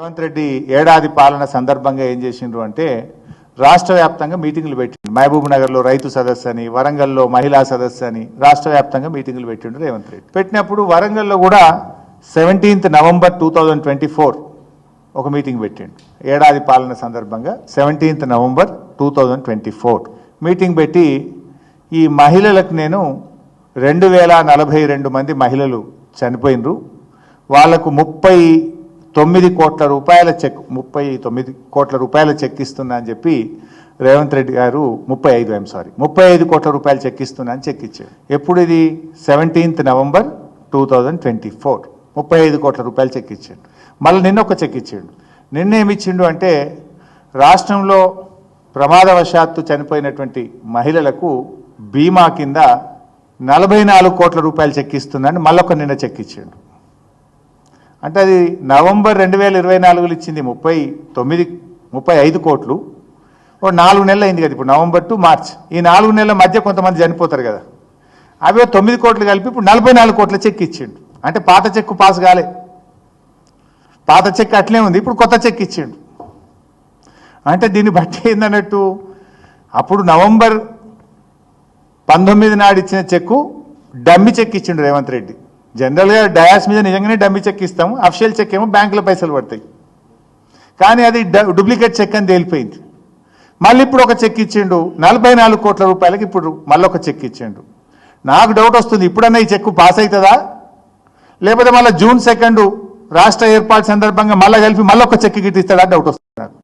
రేవంత్ రెడ్డి ఏడాది పాలన సందర్భంగా ఏం చేసిండ్రు అంటే రాష్ట్ర వ్యాప్తంగా మీటింగులు పెట్టిండు. మహబూబ్ నగర్లో రైతు సదస్సు అని, వరంగల్లో మహిళా సదస్సు అని రాష్ట్ర వ్యాప్తంగా మీటింగులు పెట్టిండు రేవంత్ రెడ్డి. పెట్టినప్పుడు వరంగల్లో కూడా 17th November 2024 ఒక మీటింగ్ పెట్టిండు. ఏడాది పాలన సందర్భంగా 17th November 2024 మీటింగ్ పెట్టి ఈ మహిళలకు నేను 2042 మంది మహిళలు చనిపోయినరు, వాళ్లకు 39 కోట్ల రూపాయల చెక్ 39 కోట్ల రూపాయల చెక్ ఇస్తున్నా అని చెప్పి రేవంత్ రెడ్డి గారు 35 కోట్ల రూపాయలు చెక్ ఇస్తున్నా అని చెక్ ఇచ్చాడు. ఎప్పుడు ఇది 17th November 2024 35 కోట్ల రూపాయలు చెక్ ఇచ్చాడు. మళ్ళీ నిన్న ఒక చెక్ ఇచ్చాడు. నిన్న ఏమిచ్చిండు అంటే రాష్ట్రంలో ప్రమాదవశాత్తు చనిపోయినటువంటి మహిళలకు బీమా కింద 44 కోట్ల రూపాయలు చెక్ ఇస్తున్నాను మళ్ళొక నిన్న చెక్ ఇచ్చాడు. అంటే అది నవంబర్ 2024 ఇచ్చింది 35 కోట్లు. ఓ 4 నెలలు అయింది కదా, ఇప్పుడు నవంబర్ టు మార్చ్, ఈ 4 నెలల మధ్య కొంతమంది చనిపోతారు కదా, అవి 9 కోట్లు కలిపి ఇప్పుడు 44 కోట్ల చెక్ ఇచ్చిండు. అంటే పాత చెక్కు పాస్ కాలే, పాత చెక్ అట్లే ఉంది, ఇప్పుడు కొత్త చెక్ ఇచ్చిండు. అంటే దీన్ని బట్టి ఏందన్నట్టు అప్పుడు నవంబర్ 19 నాడు ఇచ్చిన చెక్కు డమ్మి చెక్ ఇచ్చిండు రేవంత్ రెడ్డి. జనరల్గా డయాస్ మీద నిజంగానే డమ్మి చెక్ ఇస్తాము, అఫిషియల్ చెక్ ఏమో బ్యాంకులో పైసలు పడతాయి, కానీ అది డూప్లికేట్ చెక్ అని తేలిపోయింది. మళ్ళీ ఇప్పుడు ఒక చెక్ ఇచ్చిండు 44 కోట్ల రూపాయలకి, ఇప్పుడు మళ్ళీ ఒక చెక్ ఇచ్చిండు. నాకు డౌట్ వస్తుంది, ఇప్పుడన్నా ఈ చెక్కు పాస్ అవుతుందా, లేకపోతే మళ్ళీ June 2 రాష్ట్ర ఏర్పాటు సందర్భంగా మళ్ళీ కలిపి మళ్ళీ ఒక చెక్ గిట్టిస్తాడా డౌట్ వస్తుంది నాకు.